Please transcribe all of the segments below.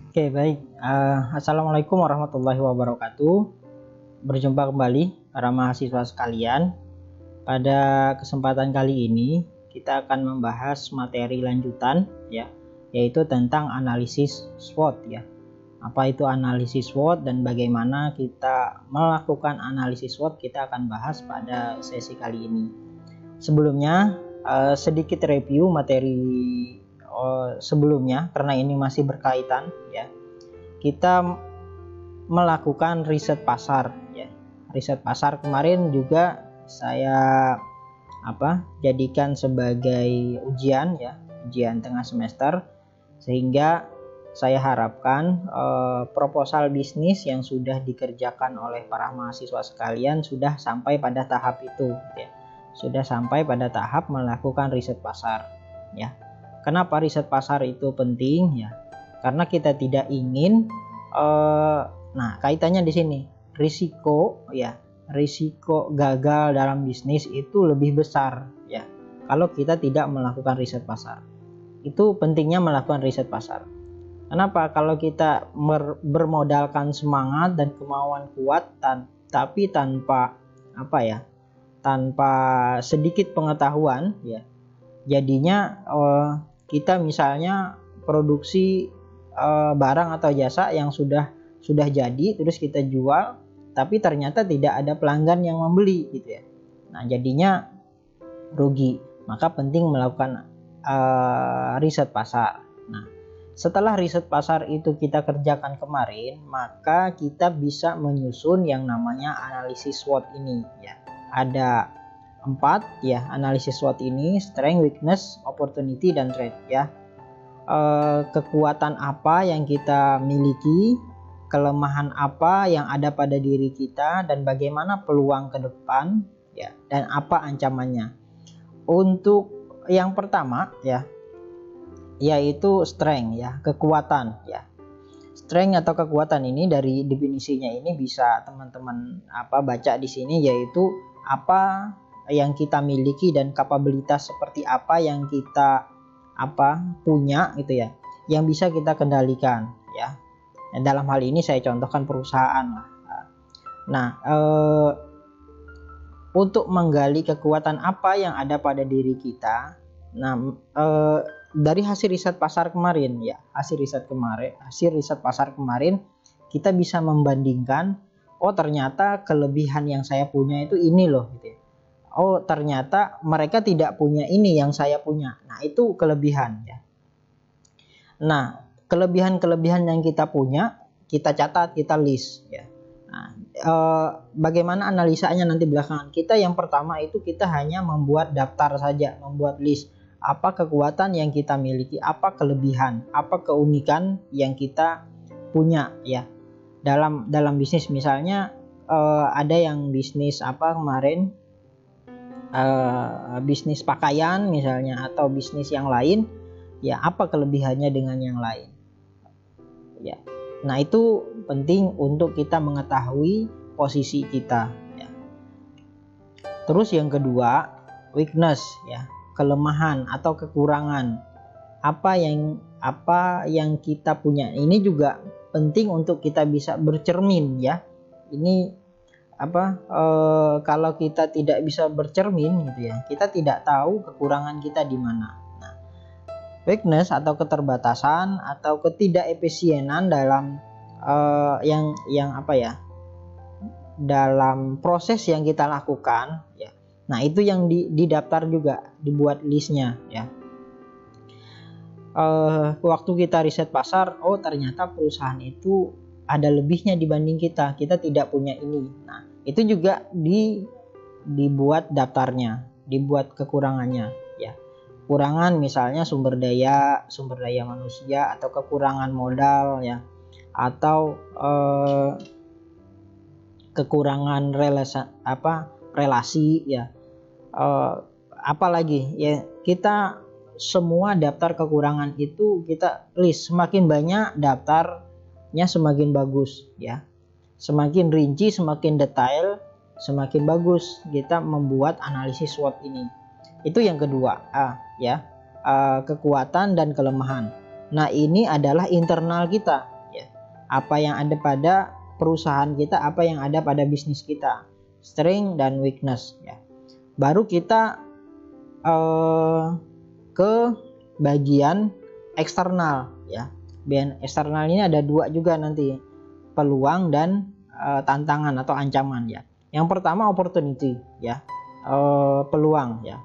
Oke, baik. Assalamualaikum warahmatullahi wabarakatuh. Berjumpa kembali para mahasiswa sekalian. Pada kesempatan kali ini kita akan membahas materi lanjutan ya, yaitu tentang analisis SWOT ya. Apa itu analisis SWOT dan bagaimana kita melakukan analisis SWOT, kita akan bahas pada sesi kali ini. Sebelumnya sedikit review materi sebelumnya karena ini masih berkaitan ya. Kita melakukan riset pasar ya. Riset pasar kemarin juga saya jadikan sebagai ujian ya, ujian tengah semester, sehingga saya harapkan proposal bisnis yang sudah dikerjakan oleh para mahasiswa sekalian sudah sampai pada tahap itu ya. Sudah sampai pada tahap melakukan riset pasar ya. Kenapa riset pasar itu penting ya? Karena kita tidak ingin kaitannya di sini, risiko gagal dalam bisnis itu lebih besar ya kalau kita tidak melakukan riset pasar. Itu pentingnya melakukan riset pasar. Kenapa? Kalau kita bermodalkan semangat dan kemauan kuat tapi tanpa sedikit pengetahuan ya, jadinya kita misalnya produksi barang atau jasa yang sudah jadi, terus kita jual tapi ternyata tidak ada pelanggan yang membeli gitu ya. Nah, jadinya rugi. Maka penting melakukan riset pasar. Nah, setelah riset pasar itu kita kerjakan kemarin, maka kita bisa menyusun yang namanya analisis SWOT ini ya. Ada 4 ya analisis SWOT ini: strength, weakness, opportunity, dan threat ya. Kekuatan apa yang kita miliki, kelemahan apa yang ada pada diri kita, dan bagaimana peluang ke depan ya, dan apa ancamannya. Untuk yang pertama ya, yaitu strength ya, kekuatan ya. Strength atau kekuatan ini dari definisinya ini bisa teman-teman baca di sini, yaitu apa yang kita miliki dan kapabilitas seperti apa yang kita punya gitu ya, yang bisa kita kendalikan ya. Dan dalam hal ini saya contohkan perusahaan lah. Nah, untuk menggali kekuatan apa yang ada pada diri kita, dari hasil riset pasar kemarin ya, hasil riset pasar kemarin kita bisa membandingkan, oh ternyata kelebihan yang saya punya itu ini loh gitu ya. Oh ternyata mereka tidak punya ini yang saya punya. Nah, itu kelebihan ya. Nah, kelebihan-kelebihan yang kita punya kita catat, kita list ya. Nah, bagaimana analisanya nanti belakangan. Kita yang pertama itu kita hanya membuat daftar saja, membuat list. Apa kekuatan yang kita miliki, apa kelebihan, apa keunikan yang kita punya ya. Dalam bisnis misalnya ada yang bisnis kemarin, bisnis pakaian misalnya, atau bisnis yang lain ya, apa kelebihannya dengan yang lain ya. Nah, itu penting untuk kita mengetahui posisi kita ya. Terus yang kedua, weakness ya, kelemahan atau kekurangan. Apa yang kita punya ini juga penting untuk kita bisa bercermin ya. Ini kalau kita tidak bisa bercermin gitu ya, kita tidak tahu kekurangan kita di mana. Nah, weakness atau keterbatasan atau ketidakefisienan dalam dalam proses yang kita lakukan ya. Nah, itu yang didaftar juga, dibuat listnya ya. Waktu kita riset pasar, oh ternyata perusahaan itu ada lebihnya dibanding kita tidak punya ini. Nah, itu juga dibuat daftarnya, dibuat kekurangannya ya. Kekurangan misalnya sumber daya manusia, atau kekurangan modal ya, atau kekurangan relasi ya. Apalagi ya, kita semua daftar kekurangan itu kita list. Semakin banyak daftarnya semakin bagus ya. Semakin rinci, semakin detail, semakin bagus kita membuat analisis SWOT ini. Itu yang kedua kekuatan dan kelemahan. Nah, ini adalah internal kita apa yang ada pada perusahaan kita, apa yang ada pada bisnis kita, strength dan weakness ya. Baru kita ke bagian eksternal ya. Bagian eksternal ini ada dua juga nanti, peluang dan tantangan atau ancaman ya. Yang pertama opportunity ya, peluang ya.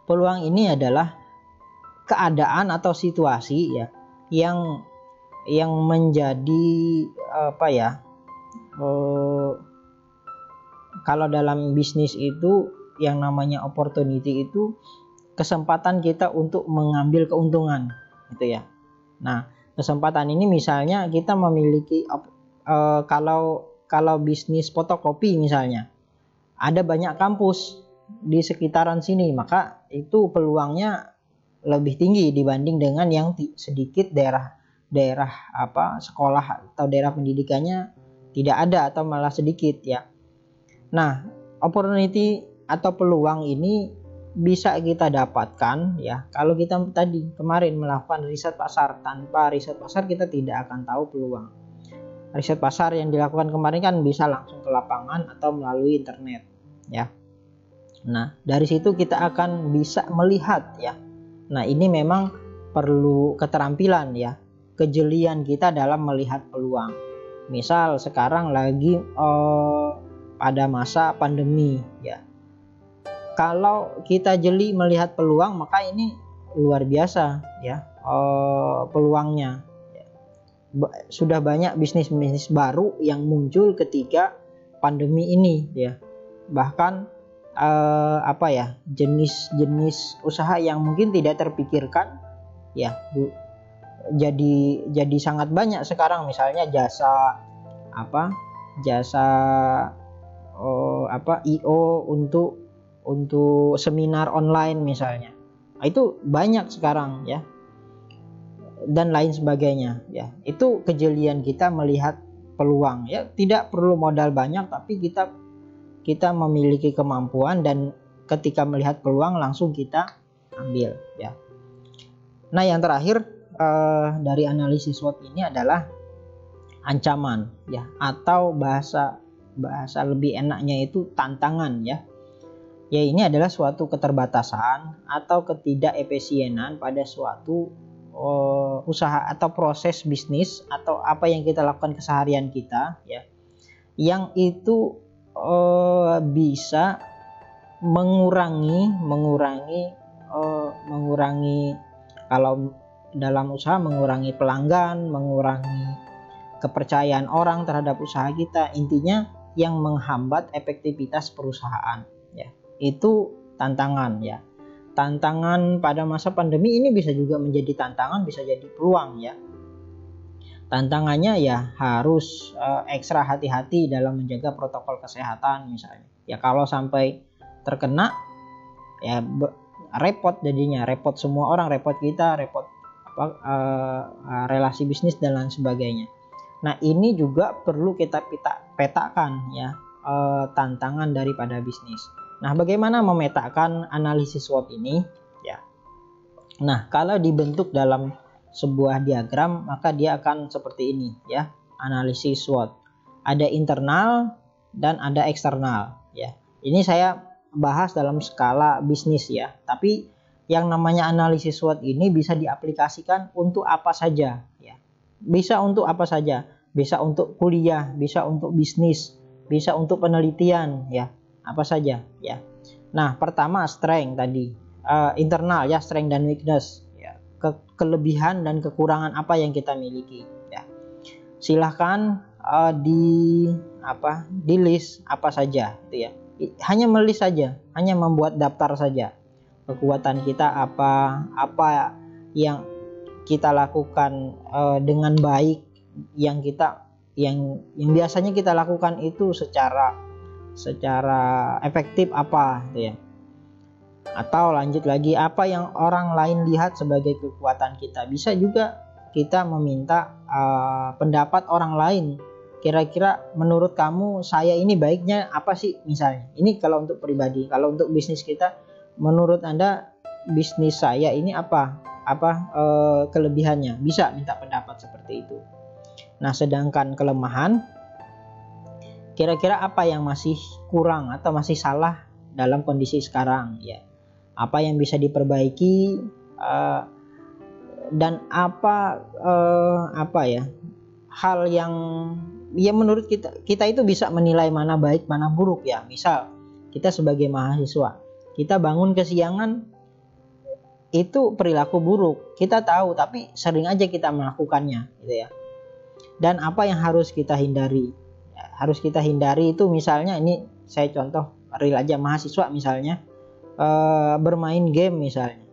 Peluang ini adalah keadaan atau situasi ya yang menjadi kalau dalam bisnis itu yang namanya opportunity itu kesempatan kita untuk mengambil keuntungan gitu ya. Nah, kesempatan ini misalnya kita memiliki kalau bisnis fotokopi misalnya, ada banyak kampus di sekitaran sini, maka itu peluangnya lebih tinggi dibanding dengan yang sedikit daerah sekolah atau daerah pendidikannya tidak ada atau malah sedikit ya. Nah, opportunity atau peluang ini bisa kita dapatkan ya kalau kita tadi kemarin melakukan riset pasar. Tanpa riset pasar kita tidak akan tahu peluang. Riset pasar yang dilakukan kemarin kan bisa langsung ke lapangan atau melalui internet ya. Nah, dari situ kita akan bisa melihat ya. Nah, ini memang perlu keterampilan ya, kejelian kita dalam melihat peluang. Misal sekarang lagi pada masa pandemi ya. Kalau kita jeli melihat peluang, maka ini luar biasa ya peluangnya. Sudah banyak bisnis-bisnis baru yang muncul ketika pandemi ini ya. Bahkan jenis-jenis usaha yang mungkin tidak terpikirkan ya jadi sangat banyak sekarang. Misalnya jasa IO untuk seminar online misalnya. Itu banyak sekarang ya. Dan lain sebagainya ya. Itu kejelian kita melihat peluang ya. Tidak perlu modal banyak, tapi kita memiliki kemampuan dan ketika melihat peluang langsung kita ambil ya. Nah, yang terakhir dari analisis SWOT ini adalah ancaman ya, atau bahasa lebih enaknya itu tantangan ya. Ya, ini adalah suatu keterbatasan atau ketidakefisienan pada suatu usaha atau proses bisnis atau apa yang kita lakukan keseharian kita ya, yang itu bisa mengurangi kalau dalam usaha mengurangi pelanggan, mengurangi kepercayaan orang terhadap usaha kita. Intinya yang menghambat efektivitas perusahaan ya. Itu tantangan ya. Tantangan pada masa pandemi ini bisa juga menjadi tantangan, bisa jadi peluang ya. Tantangannya ya harus ekstra hati-hati dalam menjaga protokol kesehatan misalnya. Ya kalau sampai terkena ya repot jadinya, repot semua orang, repot kita, repot relasi bisnis dan lain sebagainya. Nah, ini juga perlu kita petakan ya tantangan daripada bisnis. Nah, bagaimana memetakan analisis SWOT ini ya? Nah, kalau dibentuk dalam sebuah diagram, maka dia akan seperti ini ya, analisis SWOT. Ada internal dan ada eksternal ya. Ini saya bahas dalam skala bisnis ya. Tapi yang namanya analisis SWOT ini bisa diaplikasikan untuk apa saja ya. Bisa untuk apa saja. Bisa untuk kuliah, bisa untuk bisnis, bisa untuk penelitian ya. Apa saja ya. Nah, pertama strength tadi, internal ya, strength dan weakness ya, kelebihan dan kekurangan apa yang kita miliki ya. Silahkan di list apa saja itu ya. Hanya melis saja, hanya membuat daftar saja. Kekuatan kita apa yang kita lakukan dengan baik, yang biasanya kita lakukan itu secara efektif apa gitu ya. Atau lanjut lagi, apa yang orang lain lihat sebagai kekuatan kita. Bisa juga kita meminta pendapat orang lain. Kira-kira menurut kamu saya ini baiknya apa sih misalnya. Ini kalau untuk pribadi. Kalau untuk bisnis kita, menurut Anda bisnis saya ini apa kelebihannya? Bisa minta pendapat seperti itu. Nah, sedangkan kelemahan, kira-kira apa yang masih kurang atau masih salah dalam kondisi sekarang ya? Apa yang bisa diperbaiki, dan apa ya, hal yang ya menurut kita itu bisa menilai mana baik mana buruk ya. Misal kita sebagai mahasiswa, kita bangun kesiangan, itu perilaku buruk, kita tahu, tapi sering aja kita melakukannya gitu ya. Dan apa yang harus kita hindari ya, harus kita hindari itu misalnya, ini saya contoh real aja, mahasiswa misalnya bermain game misalnya,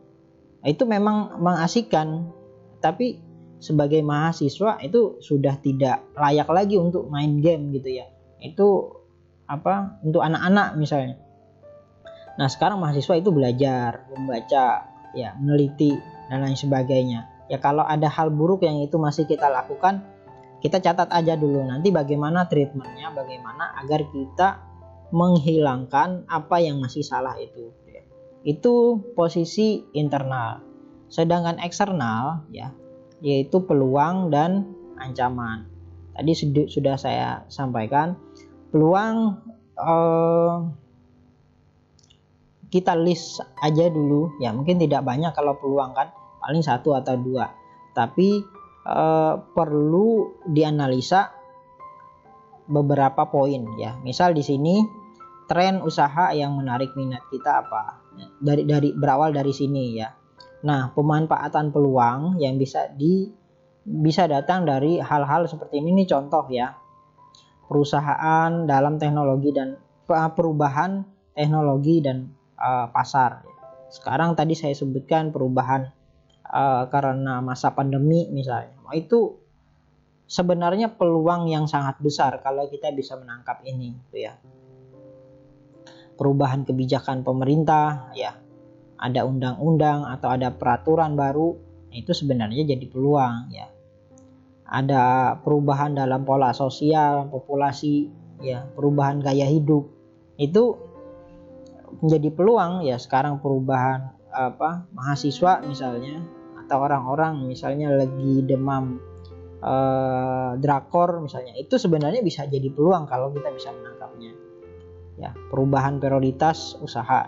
itu memang mengasihkan, tapi sebagai mahasiswa itu sudah tidak layak lagi untuk main game gitu ya. Itu untuk anak-anak misalnya. Nah, sekarang mahasiswa itu belajar, membaca, ya, meneliti dan lain sebagainya. Ya, kalau ada hal buruk yang itu masih kita lakukan, kita catat aja dulu, nanti bagaimana treatmentnya, bagaimana agar kita menghilangkan apa yang masih salah itu. Itu posisi internal. Sedangkan eksternal ya, yaitu peluang dan ancaman. Tadi sudah saya sampaikan, peluang kita list aja dulu ya, mungkin tidak banyak kalau peluang kan, paling 1 atau 2, tapi perlu dianalisa beberapa poin ya. Misal di sini tren usaha yang menarik minat kita apa, dari berawal dari sini ya. Nah, pemanfaatan peluang yang bisa datang dari hal-hal seperti ini nih, contoh ya, perusahaan dalam teknologi dan perubahan teknologi dan pasar. Sekarang tadi saya sebutkan perubahan karena masa pandemi misalnya. Itu sebenarnya peluang yang sangat besar kalau kita bisa menangkap ini gitu ya. Perubahan kebijakan pemerintah ya, ada undang-undang atau ada peraturan baru, itu sebenarnya jadi peluang ya. Ada perubahan dalam pola sosial populasi ya, perubahan gaya hidup, itu menjadi peluang ya. Sekarang perubahan mahasiswa misalnya, atau orang-orang misalnya lagi demam drakor misalnya, itu sebenarnya bisa jadi peluang kalau kita bisa menangkapnya ya. Perubahan prioritas usaha,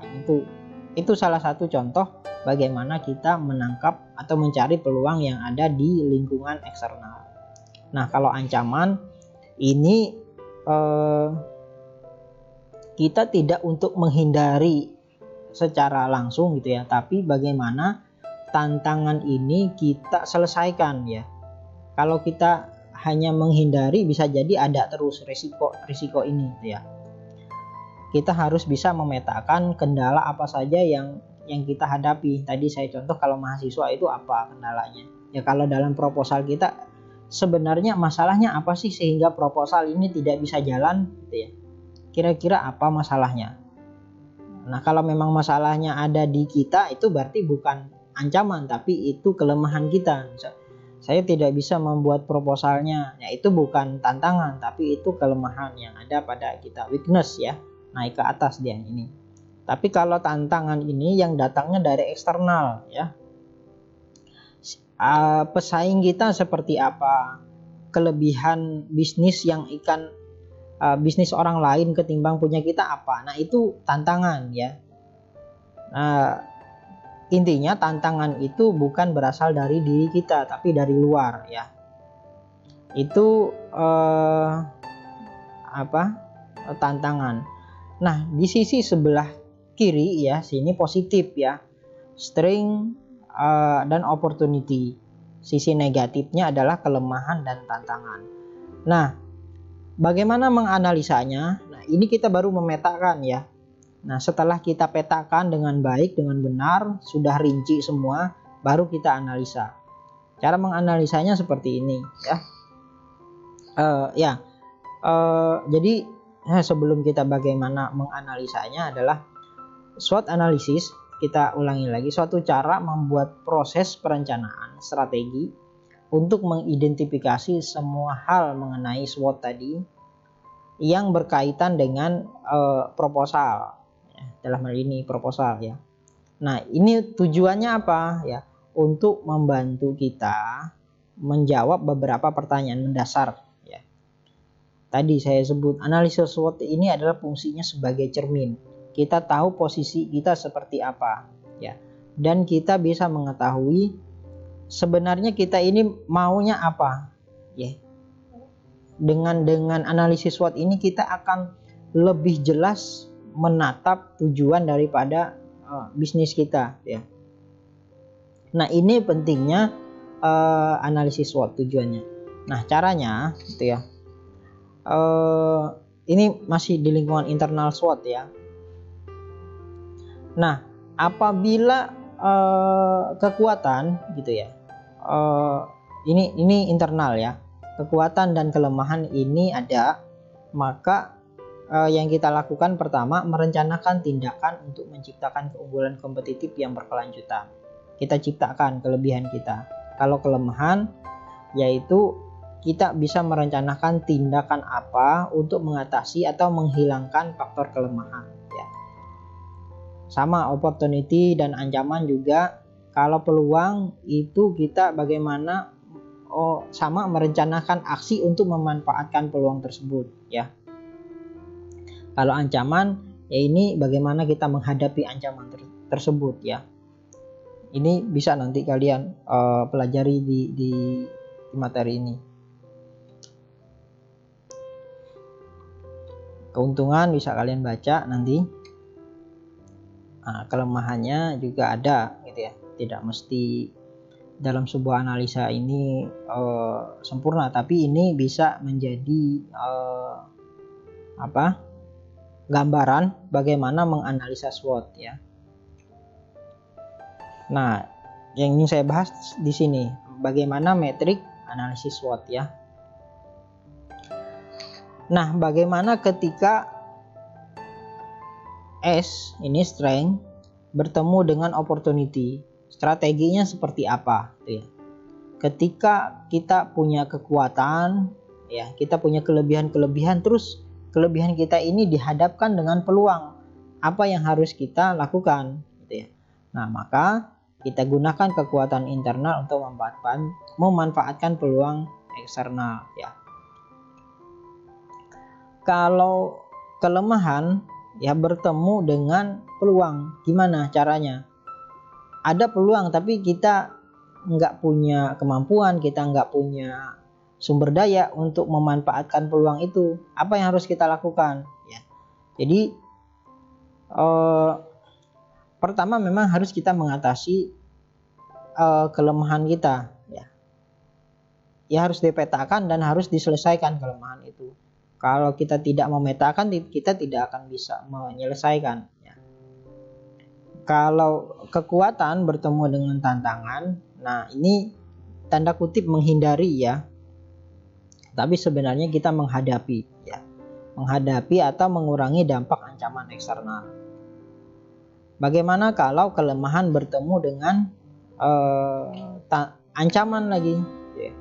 itu salah satu contoh bagaimana kita menangkap atau mencari peluang yang ada di lingkungan eksternal. Nah, kalau ancaman ini kita tidak untuk menghindari secara langsung gitu ya, tapi bagaimana tantangan ini kita selesaikan ya. Kalau kita hanya menghindari, bisa jadi ada terus risiko ini gitu ya. Kita harus bisa memetakan kendala apa saja yang kita hadapi. Tadi saya contoh kalau mahasiswa itu apa kendalanya. Ya, kalau dalam proposal kita sebenarnya masalahnya apa sih sehingga proposal ini tidak bisa jalan gitu ya. Kira-kira apa masalahnya? Nah, kalau memang masalahnya ada di kita, itu berarti bukan ancaman, tapi itu kelemahan kita. Saya tidak bisa membuat proposalnya, ya itu bukan tantangan, tapi itu kelemahan yang ada pada kita, weakness ya, naik ke atas dia ini. Tapi kalau tantangan ini yang datangnya dari eksternal ya, pesaing kita seperti apa, kelebihan bisnis yang bisnis orang lain ketimbang punya kita apa, nah itu tantangan ya. Nah, intinya tantangan itu bukan berasal dari diri kita, tapi dari luar ya. Itu tantangan. Nah, di sisi sebelah kiri ya, sini positif ya, strength dan opportunity. Sisi negatifnya adalah kelemahan dan tantangan. Nah, bagaimana menganalisanya? Nah, ini kita baru memetakan ya. Nah, setelah kita petakan dengan baik, dengan benar, sudah rinci semua, baru kita analisa. Cara menganalisanya seperti ini ya. Jadi sebelum kita bagaimana menganalisanya adalah SWOT analisis. Kita ulangi lagi, suatu cara membuat proses perencanaan strategi untuk mengidentifikasi semua hal mengenai SWOT tadi yang berkaitan dengan proposal ya, dalam hal ini proposal ya. Nah, ini tujuannya apa ya? Untuk membantu kita menjawab beberapa pertanyaan mendasar ya. Tadi saya sebut analisis SWOT ini adalah fungsinya sebagai cermin. Kita tahu posisi kita seperti apa ya. Dan kita bisa mengetahui sebenarnya kita ini maunya apa ya. Dengan analisis SWOT ini kita akan lebih jelas menatap tujuan daripada bisnis kita ya. Nah, ini pentingnya analisis SWOT tujuannya. Nah, caranya gitu ya. Ini masih di lingkungan internal SWOT ya. Nah, apabila kekuatan gitu ya. Ini internal ya. Kekuatan dan kelemahan ini ada, maka yang kita lakukan pertama merencanakan tindakan untuk menciptakan keunggulan kompetitif yang berkelanjutan. Kita ciptakan kelebihan kita. Kalau kelemahan yaitu kita bisa merencanakan tindakan apa untuk mengatasi atau menghilangkan faktor kelemahan ya. Sama opportunity dan ancaman juga. Kalau peluang itu kita bagaimana sama merencanakan aksi untuk memanfaatkan peluang tersebut ya. Kalau ancaman ya ini bagaimana kita menghadapi ancaman tersebut ya. Ini bisa nanti kalian pelajari di materi ini. Keuntungan bisa kalian baca nanti. Nah, kelemahannya juga ada gitu ya. Tidak mesti dalam sebuah analisa ini sempurna, tapi ini bisa menjadi gambaran bagaimana menganalisa SWOT ya. Nah, yang ingin saya bahas di sini bagaimana metrik analisis SWOT ya. Nah, bagaimana ketika S ini strength bertemu dengan opportunity, strateginya seperti apa gitu ya. Ketika kita punya kekuatan ya, kita punya kelebihan terus kelebihan kita ini dihadapkan dengan peluang, apa yang harus kita lakukan gitu ya. Nah, maka kita gunakan kekuatan internal untuk memanfaatkan peluang eksternal ya. Kalau kelemahan ya bertemu dengan peluang, gimana caranya? Ada peluang tapi kita nggak punya kemampuan, kita nggak punya sumber daya untuk memanfaatkan peluang itu. Apa yang harus kita lakukan ya? Jadi pertama memang harus kita mengatasi kelemahan kita ya. Ya harus dipetakan dan harus diselesaikan kelemahan itu. Kalau kita tidak memetakan, kita tidak akan bisa menyelesaikan ya. Kalau kekuatan bertemu dengan tantangan, nah ini tanda kutip menghindari ya. Tapi sebenarnya kita menghadapi ya. Menghadapi atau mengurangi dampak ancaman eksternal. Bagaimana kalau kelemahan bertemu dengan ancaman lagi ya.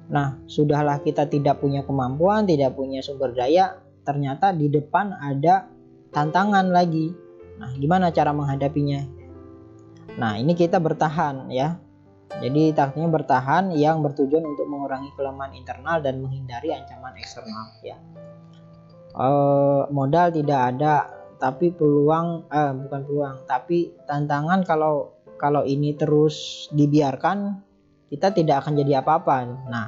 Nah, sudahlah kita tidak punya kemampuan, tidak punya sumber daya, ternyata di depan ada tantangan lagi. Nah, gimana cara menghadapinya? Nah, ini kita bertahan ya. Jadi taktiknya bertahan yang bertujuan untuk mengurangi kelemahan internal dan menghindari ancaman eksternal ya. Modal tidak ada, tapi peluang bukan peluang, tapi tantangan kalau ini terus dibiarkan kita tidak akan jadi apa-apa. Nah,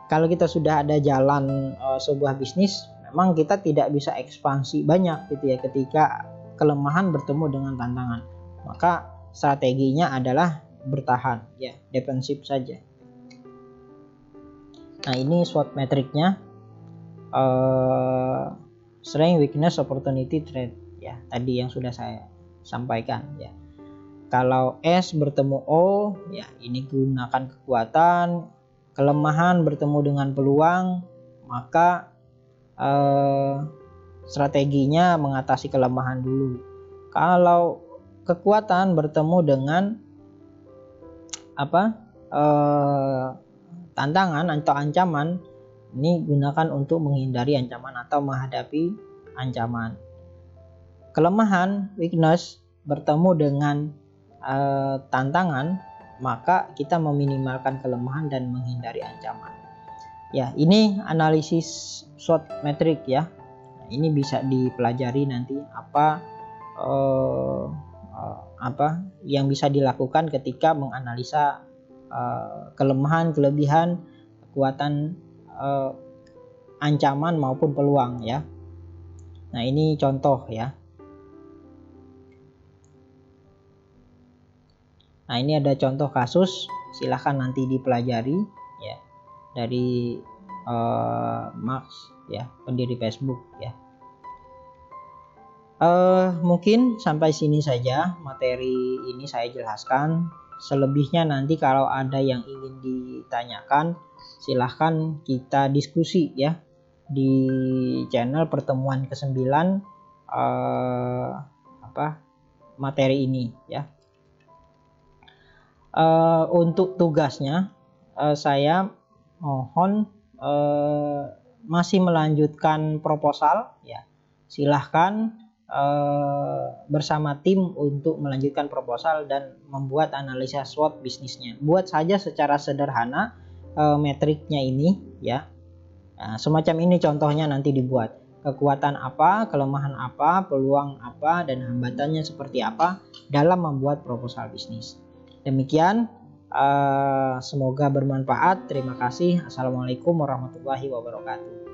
kalau kita sudah ada jalan sebuah bisnis, memang kita tidak bisa ekspansi banyak gitu ya ketika kelemahan bertemu dengan tantangan. Maka strateginya adalah bertahan ya, defensif saja. Nah, ini SWOT metriknya. Strength, weakness, opportunity, threat ya, tadi yang sudah saya sampaikan ya. Kalau S bertemu O ya, ini gunakan kekuatan. Kelemahan bertemu dengan peluang, maka strateginya mengatasi kelemahan dulu. Kalau kekuatan bertemu dengan tantangan atau ancaman, ini gunakan untuk menghindari ancaman atau menghadapi ancaman. Kelemahan, weakness, bertemu dengan tantangan, maka kita meminimalkan kelemahan dan menghindari ancaman. Ya, ini analisis SWOT metrik ya. Nah, ini bisa dipelajari nanti apa yang bisa dilakukan ketika menganalisa kelemahan, kelebihan, kekuatan, ancaman maupun peluang ya. Nah, ini contoh ya. Nah, ini ada contoh kasus, silahkan nanti dipelajari ya dari Mark ya, pendiri Facebook ya. Mungkin sampai sini saja materi ini saya jelaskan. Selebihnya nanti kalau ada yang ingin ditanyakan, silahkan kita diskusi ya di channel pertemuan ke-9 materi ini ya. Untuk tugasnya saya mohon masih melanjutkan proposal ya. Silahkan bersama tim untuk melanjutkan proposal dan membuat analisa SWOT bisnisnya. Buat saja secara sederhana metriknya ini ya. Nah, semacam ini contohnya nanti dibuat. Kekuatan apa, kelemahan apa, peluang apa, dan hambatannya seperti apa dalam membuat proposal bisnis. Demikian, semoga bermanfaat. Terima kasih. Assalamualaikum warahmatullahi wabarakatuh.